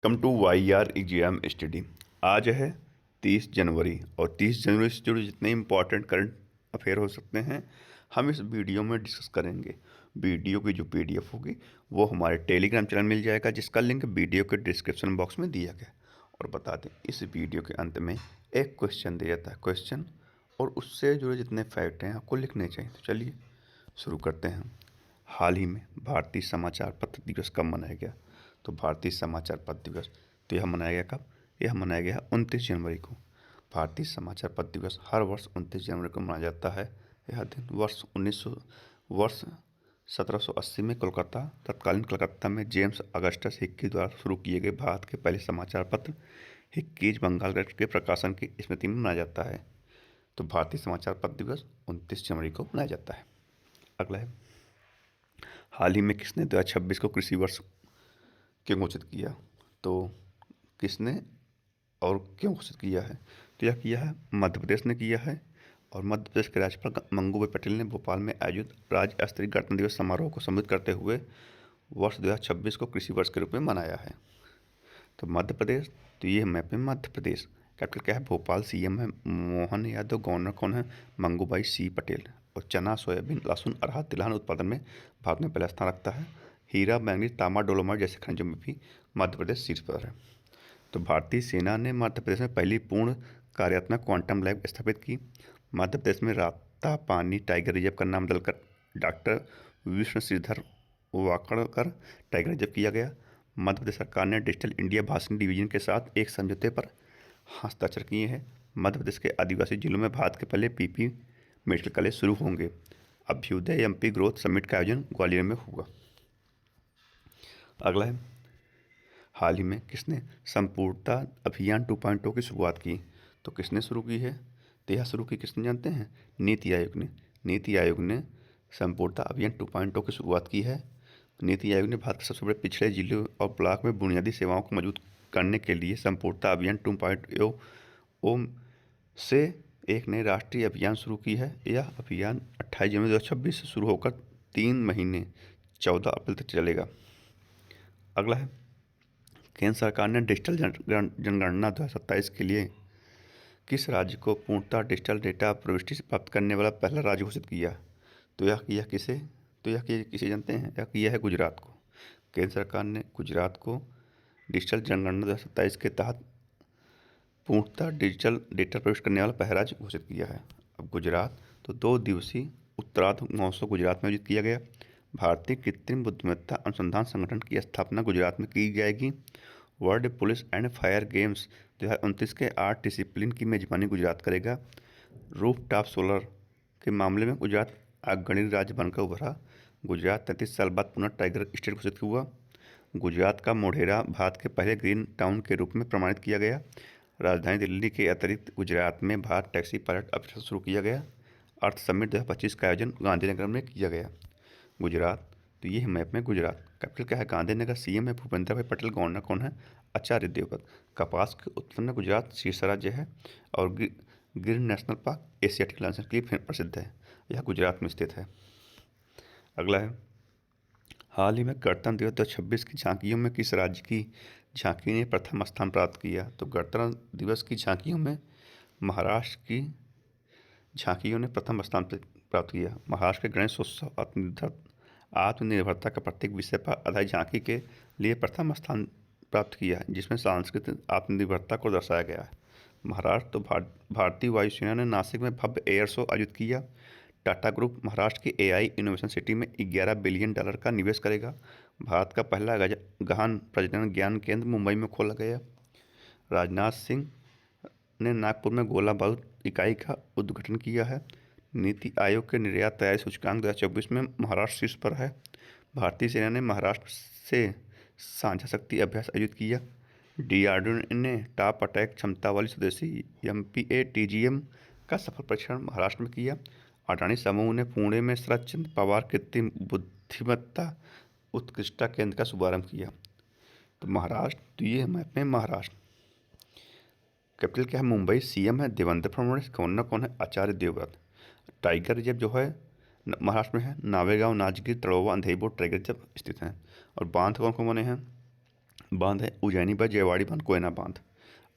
Come to Y R exam study. आज है 30 जनवरी और 30 जनवरी से जुड़े जितने इंपॉर्टेंट करंट अफेयर हो सकते हैं हम इस वीडियो में डिस्कस करेंगे। वीडियो की जो पीडीएफ होगी वो हमारे टेलीग्राम चैनल मिल जाएगा, जिसका लिंक वीडियो के डिस्क्रिप्शन बॉक्स में दिया गया। और बता दें, इस वीडियो के अंत में एक क्वेश्चन दिया जाता है। क्वेश्चन और उससे जुड़े जितने फैक्ट हैं आपको लिखने चाहिए। तो चलिए शुरू करते हैं। हाल ही में भारतीय समाचार पत्र दिवस कब मनाया गया? तो भारतीय समाचार पत्र दिवस तो यह मनाया गया कब? यह मनाया गया 29 जनवरी को। भारतीय समाचार पत्र दिवस हर वर्ष 29 जनवरी को मनाया जाता है। यह दिन वर्ष 1780 में तत्कालीन कलकत्ता में जेम्स अगस्टस हिक्की द्वारा शुरू किए गए भारत के पहले समाचार पत्र हिक्कीज बंगाल के प्रकाशन की स्मृति में मनाया जाता है। तो भारतीय समाचार पत्र दिवस 29 जनवरी को मनाया जाता है। अगला है, हाल ही में किसने 2026 को कृषि वर्ष क्यों घोषित किया? तो किसने और क्यों घोषित किया है? तो यह किया है मध्य प्रदेश ने किया है। और मध्य प्रदेश के राज्यपाल मंगूभाई पटेल ने भोपाल में आयोजित राज्य स्तरीय गणतंत्र दिवस समारोह को संबोधित करते हुए वर्ष 2026 को कृषि वर्ष के रूप में मनाया है। तो मध्य प्रदेश, तो ये मैप में मध्य प्रदेश। कैपिटल क्या है? भोपाल। सीएम है मोहन यादव। गवर्नर कौन है? मंगूभाई सी पटेल। और चना, सोयाबीन, लहसुन, अरहर, तिलहन उत्पादन में भारत में पहला स्थान रखता है। हीरा, मैंगनीज, तांबा, डोलोमाइट जैसे खनिजों में भी मध्य प्रदेश शीर्ष पर है। तो भारतीय सेना ने मध्य प्रदेश में पहली पूर्ण कार्यात्मक क्वांटम लैब स्थापित की। मध्य प्रदेश में राता पानी टाइगर रिजर्व का नाम बदलकर doctor Vishnu Shridhar Wakadkar tiger reserve किया गया। मध्य प्रदेश सरकार ने डिजिटल इंडिया भाषण डिवीजन के साथ एक समझौते पर हस्ताक्षर किए हैं। मध्य प्रदेश के आदिवासी जिलों में भारत के पहले पीपी मेडिकल कॉलेज शुरू होंगे। अभ्युदय एमपी ग्रोथ समिट का आयोजन ग्वालियर में होगा। अगला है, हाल ही में किसने संपूर्णता अभियान 2.0 की शुरुआत की? तो किसने शुरू की है? तो यह शुरू की किसने जानते हैं? नीति आयोग ने। नीति आयोग ने संपूर्णता अभियान 2.0 की शुरुआत की है। नीति आयोग ने भारत के सबसे बड़े पिछड़े जिलों और ब्लॉक में बुनियादी सेवाओं को मजबूत करने के लिए संपूर्णता अभियान 2.0 से एक नई राष्ट्रीय अभियान शुरू की है। यह अभियान 28 जनवरी 2026 से शुरू होकर 3 महीने 14 अप्रैल तक चलेगा। अगला है, केंद्र सरकार ने डिजिटल जनगणना 2027 के लिए किस राज्य को पूर्णतः डिजिटल डेटा प्रविष्टि प्राप्त करने वाला पहला राज्य घोषित किया? तो यह किया किसे? तो यह किया किसे जानते हैं? यह किया है गुजरात को। केंद्र सरकार ने गुजरात को डिजिटल जनगणना 2027 के तहत पूर्णतः डिजिटल डेटा प्रविष्ट करने वाला पहला राज्य घोषित किया है। अब गुजरात, तो 2 दिवसीय उत्तरार्ध महोत्सव गुजरात में आयोजित किया गया। भारतीय कृत्रिम बुद्धिमत्ता अनुसंधान संगठन की स्थापना गुजरात में की जाएगी। World police and fire games 2029 के 8 डिसिप्लिन की मेजबानी गुजरात करेगा। रूफ टॉप सोलर के मामले में गुजरात अग्रणी राज्य बनकर उभरा। गुजरात 33 साल बाद पुनः टाइगर स्टेट घोषित हुआ। गुजरात का मोढेरा भारत के पहले ग्रीन टाउन के रूप में प्रमाणित किया गया। राजधानी दिल्ली के अतिरिक्त गुजरात में भारत टैक्सी पायलट अभियान शुरू किया गया। अर्थ समिट 2025 का आयोजन गांधीनगर में किया गया। गुजरात, तो ये है मैप में गुजरात। कैपिटल क्या है? गांधीनगर। सीएम है भूपेंद्र भाई पटेल। गवर्नर कौन है? आचार्य देवव्रत। कपास के उत्पन्न में गुजरात शीर्ष राज्य है। और गिर नेशनल पार्क एशियाटिक लायंस के लिए प्रसिद्ध है। यह गुजरात में स्थित है। अगला है, हाल ही में गणतंत्र दिवस 2026 की झांकियों में किस राज्य की झांकी ने प्रथम स्थान प्राप्त किया? तो गणतंत्र दिवस की झांकियों में महाराष्ट्र की झांकियों ने प्रथम स्थान प्राप्त किया। महाराष्ट्र के गणेशोत्सव आत्मनिर्भरता का प्रत्येक विषय पर आधारित झांकी के लिए प्रथम स्थान प्राप्त किया, जिसमें सांस्कृतिक आत्मनिर्भरता को दर्शाया गया है। महाराष्ट्र, तो भारतीय वायुसेना ने नासिक में भव्य एयर शो आयोजित किया। टाटा ग्रुप महाराष्ट्र की एआई इनोवेशन सिटी में $11 बिलियन का निवेश करेगा। भारत का पहला गहन प्रजनन ज्ञान केंद्र मुंबई में खोला गया। राजनाथ सिंह ने नागपुर में गोला बारूद इकाई का उद्घाटन किया है। नीति आयोग के निर्यात तैयारी सूचकांक 2024 में महाराष्ट्र शीर्ष पर है। भारतीय सेना ने महाराष्ट्र से साझा शक्ति अभ्यास आयोजित किया। डीआरडीओ ने टॉप अटैक क्षमता वाली स्वदेशी MPA-TGM का सफल परीक्षण महाराष्ट्र में किया। अडानी समूह ने पुणे में शरद चंद्र पवार कृत्रिम बुद्धिमत्ता उत्कृष्टता केंद्र का शुभारंभ किया। तो महाराष्ट्र, तो ये मैप में महाराष्ट्र। कैपिटल क्या है? मुंबई। सीएम है देवेंद्र फडणवीस। गवर्नर कौन है? आचार्य देवव्रत। टाइगर रिजर्व जो है महाराष्ट्र में है। नावेगांव, नाचगीर, तड़ोवा, अंधेरी टाइगर रिजर्व स्थित हैं। और बांध कौन कौन बने हैं? बांध है उज्जैनी बांध, जयवाड़ी बांध, कोयना बांध।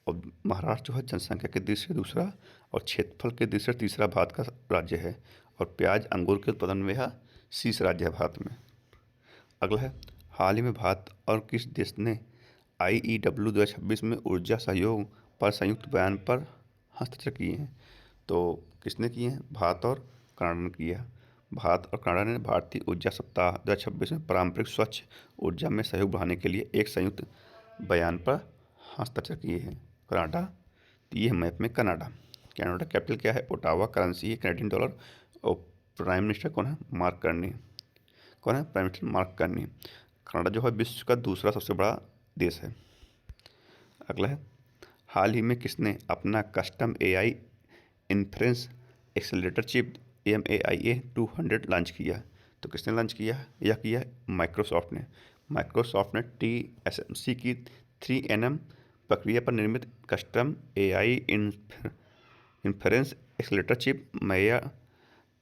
और महाराष्ट्र जो है जनसंख्या की दृष्टि से दूसरा और क्षेत्रफल की दृष्टि से तीसरा भारत का राज्य है। और प्याज अंगूर के उत्पादन में यह शीर्ष राज्य है भारत में। अगला है, हाल ही में भारत और किस देश ने IEW 2026 में ऊर्जा सहयोग पर संयुक्त बयान पर हस्ताक्षर किए हैं? तो किसने किए हैं? भारत और कनाडा ने किया है। भारत और कनाडा ने भारतीय ऊर्जा सप्ताह 2026 में पारंपरिक स्वच्छ ऊर्जा में सहयोग बढ़ाने के लिए एक संयुक्त बयान पर हस्ताक्षर किए हैं। कनाडा, तो ये है मैप में कनाडा। कनाडा कैपिटल क्या है? ओटावा। करेंसी है कैनेडियन डॉलर। और प्राइम मिनिस्टर कौन है? Mark Carney. कौन है? Prime minister mark Carney. Canada जो है विश्व का दूसरा सबसे बड़ा देश है। अगला है, हाल ही में किसने अपना custom AI inference accelerator chip MAIA 200 launch किया? तो किसने लॉन्च किया है? यह किया है माइक्रोसॉफ्ट ने। माइक्रोसॉफ्ट ने TSMC की 3nm प्रक्रिया पर निर्मित custom AI inference accelerator chip मैया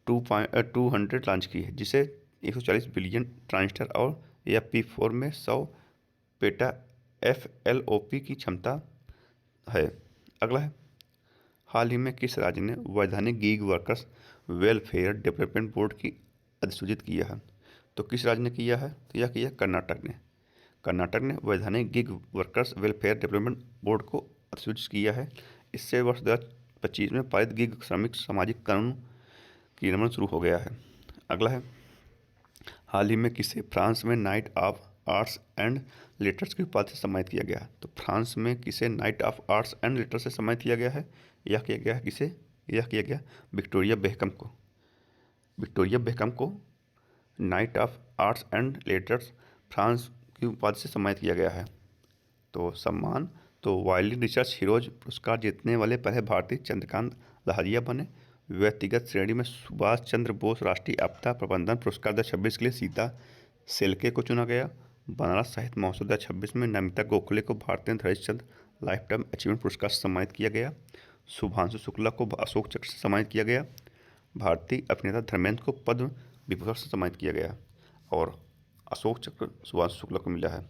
200 लॉन्च की है, जिसे 140 बिलियन ट्रांजिस्टर और FP4 में 100 पेटा FLOP की क्षमता है। अगला है, हाल ही में किस राज्य ने वैधानिक gig workers welfare development board की अधिसूचित किया है? तो किस राज्य ने किया है? तो यह किया कर्नाटक ने। कर्नाटक ने वैधानिक gig workers welfare development board को अधिसूचित किया है। इससे वर्ष 2025 में पारित गिग श्रमिक सामाजिक कानून की अमल शुरू हो गया है। अगला है, हाल ही में किसे फ्रांस में night of arts and letters की उपाधि से सम्मानित किया गया? तो फ्रांस में किसे night of arts and letters से सम्मानित किया गया है? यह किया गया है किसे? यह किया गया विक्टोरिया बेकहम को। विक्टोरिया बेकहम को night of arts and letters France की उपाधि से सम्मानित किया गया है। तो सम्मान, तो वायलिन रिसर्च हीरोज पुरस्कार जीतने वाले पहले भारतीय चंद्रकांत लहरिया बने। व्यक्तिगत श्रेणी में सुभाष चंद्र बोस राष्ट्रीय आपदा प्रबंधन पुरस्कार 2026 के लिए सीता सेल्के को चुना गया। बनारस साहित्य महोत्सव 2026 में नमिता गोखले को भारतीय Harish Chandra life time achievement पुरस्कार से सम्मानित किया गया। शुभांशु शुक्ला को अशोक चक्र से सम्मानित किया गया। भारतीय अभिनेता धर्मेंद्र को पद्म विभूषण से सम्मानित किया गया और अशोक चक्र शुभांशु शुक्ला को मिला है।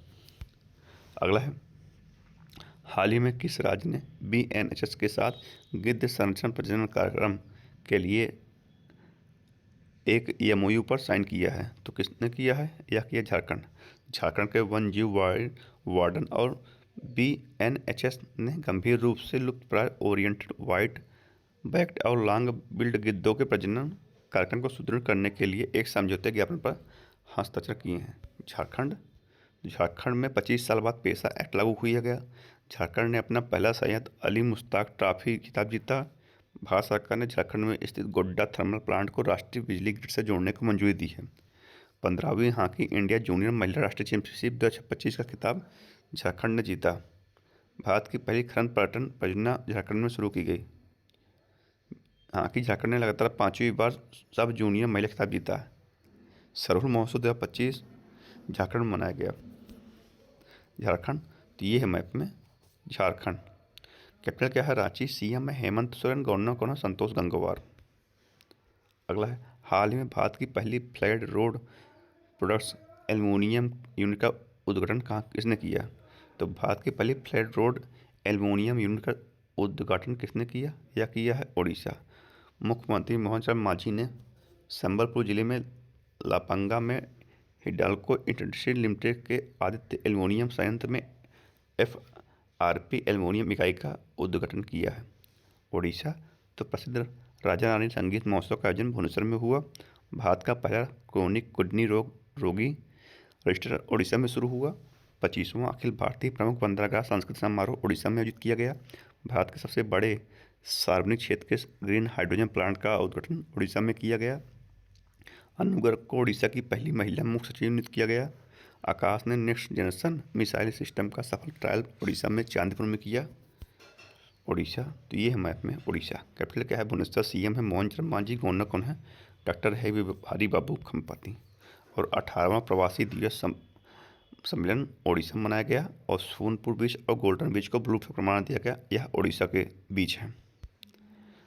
अगला है, हाल ही में किस राज्य ने BNHS के साथ गिद्ध संरक्षण प्रजनन कार्यक्रम के लिए एक MOU पर साइन किया है? तो किसने किया है? यह किया झारखंड। झारखंड के वन जीव वार्डन और BNHS ने गंभीर रूप से लुप्तप्राय ओरिएंटेड वाइट बैक्ड और लॉन्ग बिल्ड गिद्धों के प्रजनन कार्यक्रम को सुदृढ़ करने के लिए एक समझौते ज्ञापन पर हस्ताक्षर किए हैं। झारखंड में 25 साल बाद पेशा एक्ट लागू किया गया। झारखंड ने अपना पहला सैयद अली मुश्ताक ट्रॉफी खिताब जीता। भारत सरकार ने झारखंड में स्थित गोड्डा थर्मल प्लांट को राष्ट्रीय बिजली ग्रिड से जोड़ने को मंजूरी दी है। 15वीं हॉकी इंडिया जूनियर महिला राष्ट्रीय चैंपियनशिप 2025 का खिताब झारखंड ने जीता। भारत की पहली खनन पर्यटन परियोजना झारखंड में शुरू की गई। हॉकी झारखंड ने लगातार 5वीं बार सब जूनियर महिला खिताब जीता है। सरहुल महोत्सव 2025 झारखंड में मनाया गया। झारखंड, तो ये है मैप में झारखंड। कैपिटल क्या है? रांची। CM है हेमंत सोरेन। गवर्नर कौन है? संतोष गंगवार। अगला है, हाल ही में भारत की पहली flat road products aluminium unit का उद्घाटन कहाँ किसने किया? तो भारत की पहली फ्लैट रोड एल्युमिनियम यूनिट का उद्घाटन किसने किया? यह किया है ओडिशा। मुख्यमंत्री मोहन चरण मांझी ने संबलपुर जिले में लापंगा में हिंडाल्को इंडस्ट्रीज लिमिटेड के आदित्य एल्युमिनियम संयंत्र में FRP एल्युमिनियम इकाई का उद्घाटन किया है। ओडिशा, तो प्रसिद्ध राजा रानी संगीत महोत्सव का आयोजन भुवनेश्वर में हुआ। भारत का पहला क्रोनिक किडनी रोगी रजिस्टर ओडिशा में शुरू हुआ। 25वां अखिल भारतीय प्रमुख बंदरगाह सांस्कृतिक समारोह ओडिशा में आयोजित किया गया। भारत के सबसे बड़े सार्वजनिक क्षेत्र के ग्रीन हाइड्रोजन प्लांट का उद्घाटन ओडिशा में किया गया। अनु गर्ग को ओडिशा की पहली महिला मुख्य सचिव नियुक्त किया गया। आकाश ने नेक्स्ट जनरेशन मिसाइल सिस्टम का सफल ट्रायल ओडिशा में चांदीपुर में किया। ओडिशा, तो ये है मैप में ओडिशा। कैपिटल क्या है? भुवनेश्वर। CM है मोहन चरण मांझी। गवर्नर कौन है? डॉक्टर हरि बाबू खम्पाती। और 18वां प्रवासी दिवस सम्मेलन ओडिशा में मनाया गया और सोनपुर बीच और गोल्डन बीच को ब्लू फ्लैग प्रमाण दिया गया। यह ओडिशा के बीच है।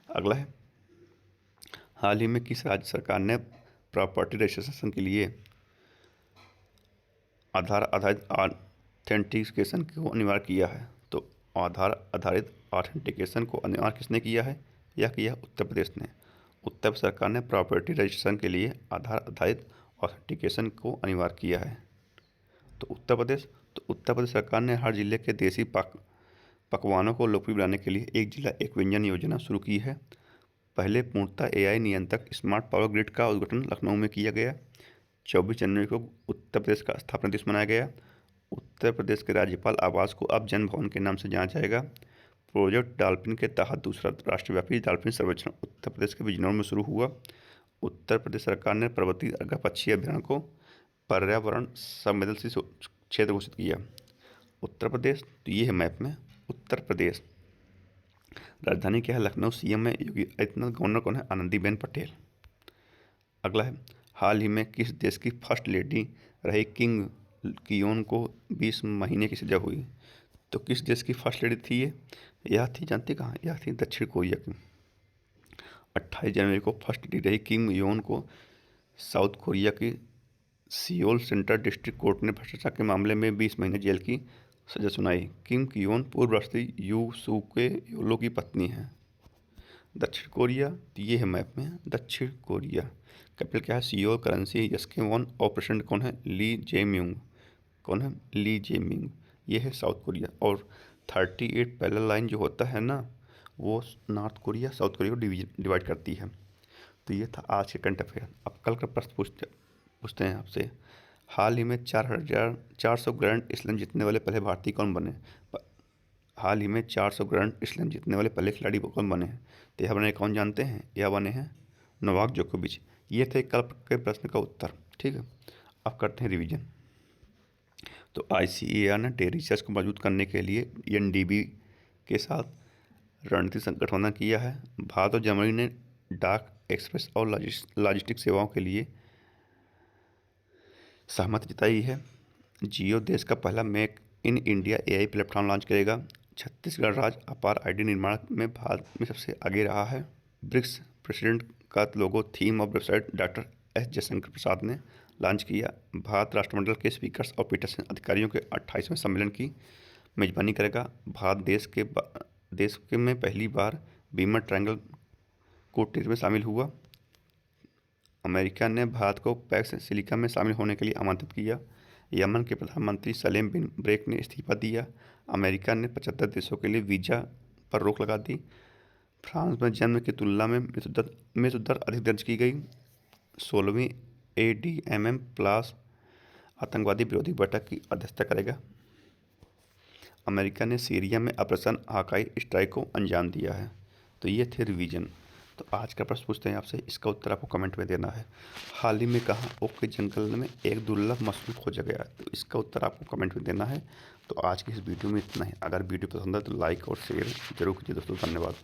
अगला है, हाल ही में किस राज्य सरकार ने प्रॉपर्टी रजिस्ट्रेशन के लिए आधार आधारित ऑथेंटिकेशन को अनिवार्य किया है? तो आधार आधारित ऑथेंटिकेशन को अनिवार्य किसने किया है? यह किया उत्तर प्रदेश ने। उत्तर प्रदेश सरकार ने प्रॉपर्टी रजिस्ट्रेशन के लिए आधार आधारित ऑथेंटिकेशन को अनिवार्य किया है। तो उत्तर प्रदेश सरकार ने हर जिले के देसी पकवानों को लोकप्रिय बनाने के लिए एक जिला एक व्यंजन योजना शुरू की है। पहले पूर्णतः एआई नियंत्रक स्मार्ट पावर ग्रिड का उद्घाटन लखनऊ में किया गया। 24 जनवरी को उत्तर प्रदेश का स्थापना दिवस मनाया गया। उत्तर प्रदेश के राज्यपाल आवास को अब जन भवन के नाम से जाना जाएगा। प्रोजेक्ट डॉल्फिन के तहत दूसरा राष्ट्रव्यापी डॉल्फिन सर्वेक्षण उत्तर प्रदेश के बिजनौर में शुरू हुआ। उत्तर प्रदेश सरकार ने पर्वतीय अर्घा पक्षी अभयारण्य को पर्यावरण संवेदनशील क्षेत्र घोषित किया। उत्तर प्रदेश, तो ये है मैप में उत्तर प्रदेश। राजधानी क्या है? लखनऊ। सीएम है योगी आदित्यनाथ। गवर्नर कौन है? आनंदीबेन पटेल। अगला है, हाल ही में किस देश की फर्स्ट लेडी रहे किंग कियोन को 20 महीने की सजा हुई? तो किस देश की फर्स्ट लेडी थी ये? यह थी, जानते कहाँ? यह थी दक्षिण कोरिया की। 28 जनवरी को फर्स्ट लेडी रही किम योन को साउथ कोरिया की सियोल सेंट्रल डिस्ट्रिक्ट कोर्ट ने भ्रष्टाचार के मामले में 20 महीने जेल की सजा सुनाई। किम कियोन पूर्व राष्ट्रपति यू सूके योलो की पत्नी है। दक्षिण कोरिया, तो ये है मैप में दक्षिण कोरिया। कैपिटल क्या है? सियोल। करेंसी यस्केवॉन। और प्रेसिडेंट कौन है? ली जेम्यूंग। कौन है? ली जेम्यूंग। ये है साउथ कोरिया। और 38 पैरेलल लाइन जो होता है ना, वो नॉर्थ कोरिया साउथ कोरिया को डिवाइड करती है। तो ये था आज के करंट अफेयर। अब कल का प्रश्न पूछते हैं आपसे। हाल ही में 400 ग्रैंड स्लैम जीतने वाले पहले भारतीय कौन बने? हाल ही में 400 ग्रैंड स्लैम जीतने वाले पहले खिलाड़ी कौन बने हैं? तो यह बने कौन जानते हैं? यह बने हैं नोवाक जोकोविच। ये थे कल के प्रश्न का उत्तर। ठीक है, अब करते हैं रिवीजन। तो ICAR ने डेयरी रिसर्च को मजबूत करने के लिए NDB के साथ रणनीतिक गठबंधन किया है। भारत और जर्मनी ने डाक, एक्सप्रेस और लॉजिस्टिक सेवाओं के लिए सहमति जताई है। जियो देश का पहला make in India AI platform launch करेगा। छत्तीसगढ़ राज्य अपार ID निर्माण में भारत में सबसे आगे रहा है। ब्रिक्स प्रेसिडेंट का लोगो, थीम और website doctor S Jaishankar Prasad ने लॉन्च किया। भारत राष्ट्रमंडल के स्पीकर्स और पीठासीन अधिकारियों के 28वें सम्मेलन की मेजबानी करेगा। भारत देश में पहली बार बीमर ट्रायंगल कूटनीति में शामिल हुआ। अमेरिका ने भारत को पैक्स सिलिका में शामिल होने के लिए आमंत्रित किया। यमन के प्रधानमंत्री सलेम बिन ब्रेक ने इस्तीफा दिया। अमेरिका ने 75 देशों के लिए वीज़ा पर रोक लगा दी। फ्रांस में जन्म की तुलना में मृत्यु दर अधिक दर्ज की गई। 16वीं ADMM+ आतंकवादी विरोधी बैठक की अध्यक्षता करेगा। अमेरिका ने सीरिया में ऑपरेशन आकाई स्ट्राइक को अंजाम दिया है। तो ये थे रिवीजन। तो आज का प्रश्न पूछते हैं आपसे, इसका उत्तर आपको कमेंट में देना है। हाल ही में कहाँ ओक के जंगल में एक दुर्लभ मछली खोजा गया? तो इसका उत्तर आपको कमेंट में देना है। तो आज की इस वीडियो में इतना ही। अगर वीडियो पसंद है तो लाइक और शेयर जरूर कीजिए दोस्तों। धन्यवाद।